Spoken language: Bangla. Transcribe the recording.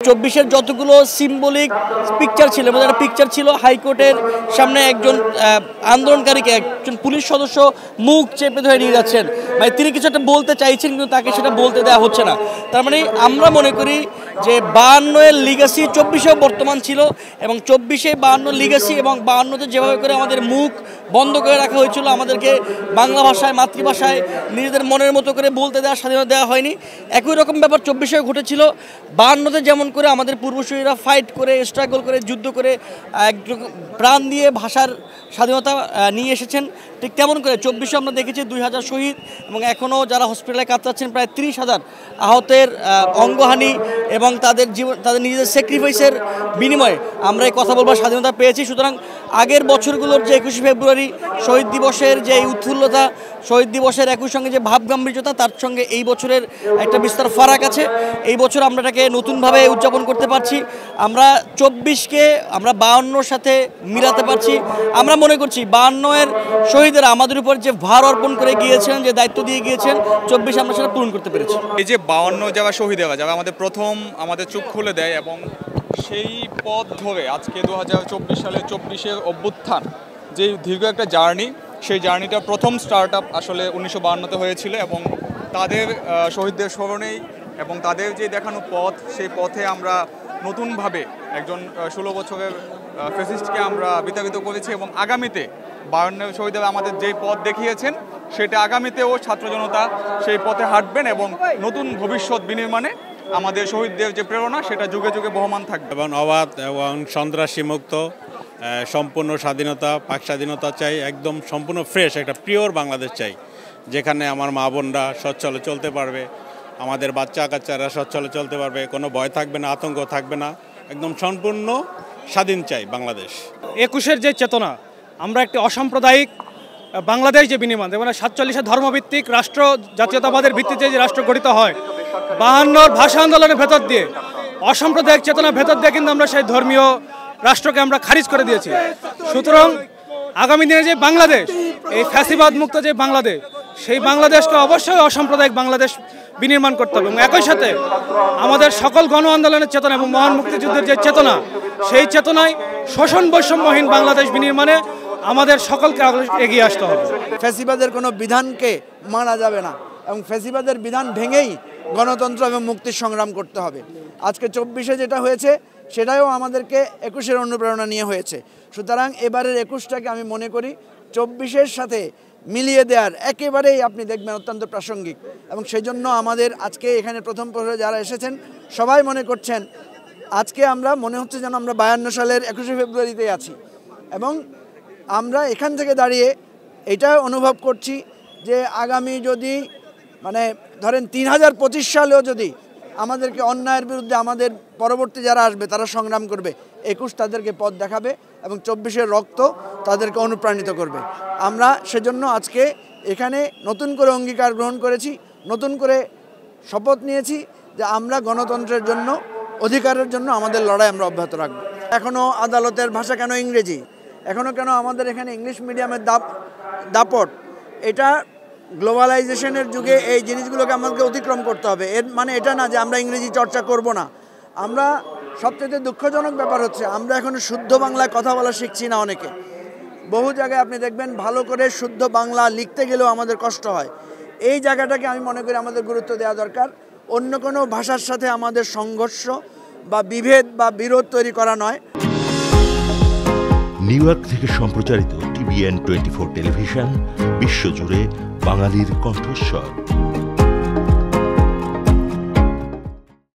24-এর যতগুলো সিম্বলিক পিকচার ছিল, একটা পিকচার ছিল হাইকোর্টের সামনে একজন আন্দোলনকারীকে একজন পুলিশ সদস্য মুখ চেপে ধরে নিয়ে যাচ্ছেন, মানে তিনি কিছু একটা বলতে চাইছেন কিন্তু তাকে সেটা বলতে দেওয়া হচ্ছে না। তার মানে আমরা মনে করি যে 52-এর লিগাসি 24-এও বর্তমান ছিল এবং 24-এ 52 লিগাসি এবং 52-তে যেভাবে করে আমাদের মুখ বন্ধ করে রাখা হয়েছিল, আমাদেরকে বাংলা ভাষায় মাতৃভাষায় নিজেদের মনের মতো করে বলতে দেওয়া স্বাধীনতা দেওয়া হয়নি। একই রকম ব্যাপার 24-এও ঘটেছিল। 52-তে যেমন করে আমাদের পূর্বসূরীরা ফাইট করে স্ট্রাগল করে যুদ্ধ করে প্রাণ দিয়ে ভাষার স্বাধীনতা নিয়ে এসেছেন, ঠিক তেমন করে 24-এ আমরা দেখেছি 2000 শহীদ এবং এখনও যারা হসপিটালে কাতরাচ্ছেন প্রায় 30,000 আহতের অঙ্গহানি এবং তাদের জীবন তাদের নিজেদের স্যাক্রিফাইসের বিনিময়ে আমরা এই কথা বলবার স্বাধীনতা পেয়েছি। সুতরাং আগের বছরগুলোর যে 21শে ফেব্রুয়ারি শহীদ দিবসের যে উৎফুল্লতা, শহীদ দিবসের একই সঙ্গে যে ভাবগাম্ভীর্যতা, তার সঙ্গে এই বছরের একটা বিস্তার ফারাক আছে। এই বছর আমরা এটাকে নতুনভাবে উদযাপন করতে পারছি। আমরা 24-কে আমরা 52-র সাথে মিলাতে পারছি। আমরা মনে করছি 52-এর শহীদেরা আমাদের উপর যে ভার অর্পণ করে গিয়েছেন, যে দায়িত্ব দিয়ে গিয়েছেন, 24 আমরা সেটা পূরণ করতে পেরেছি। এই যে 52 যারা শহীদ হওয়া যারা আমাদের প্রথম আমাদের চোখ খুলে দেয় এবং সেই পথ ধরে আজকে 2024 সালে 24-এর অভ্যুত্থান যে দীর্ঘ একটা জার্নি, সেই জার্নিটা প্রথম স্টার্ট আপ আসলে 1952-তে হয়েছিল এবং তাদের শহীদদের স্মরণেই এবং তাদের যে দেখানো পথ, সেই পথে আমরা নতুনভাবে একজন 16 বছরের ফ্যাসিস্টকে আমরা বিতাড়িত করেছি এবং আগামীতে 52 শহীদরা আমাদের যেই পথ দেখিয়েছেন সেটা আগামীতেও ছাত্র জনতা সেই পথে হাঁটবেন এবং নতুন ভবিষ্যৎ বিনির্মাণে আমাদের শহীদদের যে প্রেরণা সেটা যুগে যুগে বহমান থাকবে। এবং অবাধ এবং সন্ত্রাসী মুক্ত সম্পূর্ণ স্বাধীনতা, পাক স্বাধীনতা চাই, একদম সম্পূর্ণ ফ্রেশ একটা পিওর বাংলাদেশ চাই, যেখানে আমার মা বোনরা সচ্ছলে চলতে পারবে, আমাদের বাচ্চা কাচ্চারা সচ্ছলে চলতে পারবে, কোনো ভয় থাকবে না, আতঙ্ক থাকবে না, একদম সম্পূর্ণ স্বাধীন চাই বাংলাদেশ। 21-এর যে চেতনা, আমরা একটি অসাম্প্রদায়িক বাংলাদেশ যে বিনির্মাণ, মানে 47-এ ধর্মভিত্তিক রাষ্ট্র, জাতীয়তাবাদের ভিত্তিতে যে রাষ্ট্র গঠিত হয়, 52-র ভাষা আন্দোলনের ভেতর দিয়ে অসাম্প্রদায়িক চেতনার ভেতর দিয়ে কিন্তু আমরা সেই ধর্মীয় রাষ্ট্রকে আমরা খারিজ করে দিয়েছি। সুতরাং আগামী দিনে যে বাংলাদেশ, এই ফ্যাসিবাদ মুক্ত যে বাংলাদেশ, সেই বাংলাদেশকে অবশ্যই অসাম্প্রদায়িক বাংলাদেশ বিনির্মাণ করতে হবে এবং একই সাথে আমাদের সকল গণ আন্দোলনের চেতনা এবং মহান মুক্তিযুদ্ধের যে চেতনা, সেই চেতনায় শোষণ বৈষম্যহীন বাংলাদেশ বিনির্মাণে আমাদের সকলকে এগিয়ে আসতে হবে। ফ্যাসিবাদের কোনো বিধানকে মানা যাবে না এবং ফ্যাসিবাদের বিধান ভেঙেই গণতন্ত্র এবং মুক্তির সংগ্রাম করতে হবে। আজকে 24-এ যেটা হয়েছে সেটাও আমাদেরকে 21-এর অনুপ্রেরণা নিয়ে হয়েছে। সুতরাং এবারের 21টাকে আমি মনে করি 24-এর সাথে মিলিয়ে দেওয়ার একেবারেই আপনি দেখবেন অত্যন্ত প্রাসঙ্গিক এবং সেই জন্য আমাদের আজকে এখানে প্রথম প্রহরে যারা এসেছেন সবাই মনে করছেন আজকে আমরা মনে হচ্ছে যেন আমরা 52 সালের 21শে ফেব্রুয়ারিতে আছি এবং আমরা এখান থেকে দাঁড়িয়ে এটা অনুভব করছি যে আগামী যদি মানে ধরেন 3025 সালেও যদি আমাদেরকে অন্যায়ের বিরুদ্ধে আমাদের পরবর্তী যারা আসবে তারা সংগ্রাম করবে, 21 তাদেরকে পথ দেখাবে এবং 24-এর রক্ত তাদেরকে অনুপ্রাণিত করবে। আমরা সেজন্য আজকে এখানে নতুন করে অঙ্গীকার গ্রহণ করেছি, নতুন করে শপথ নিয়েছি যে আমরা গণতন্ত্রের জন্য, অধিকারের জন্য আমাদের লড়াই আমরা অব্যাহত রাখব। এখনও আদালতের ভাষা কেন ইংরেজি, এখনও কেন আমাদের এখানে ইংলিশ মিডিয়ামের দাপট, এটা গ্লোবালাইজেশনের যুগে এই জিনিসগুলোকে আমাদেরকে অতিক্রম করতে হবে। এর মানে এটা না যে আমরা ইংরেজি চর্চা করব না। আমরা সবচেয়ে দুঃখজনক ব্যাপার হচ্ছে আমরা এখনও শুদ্ধ বাংলায় কথা বলা শিখছি না। অনেকে বহু জায়গায় আপনি দেখবেন ভালো করে শুদ্ধ বাংলা লিখতে গেলেও আমাদের কষ্ট হয়। এই জায়গাটাকে আমি মনে করি আমাদের গুরুত্ব দেওয়া দরকার। অন্য কোনো ভাষার সাথে আমাদের সংঘর্ষ বা বিভেদ বা বিরোধ তৈরি করা নয়। নিউ ইয়র্ক থেকে সম্প্রচারিত TVN 24 টেলিভিশন বিশ্বজুড়ে বাঙালির কণ্ঠস্বর।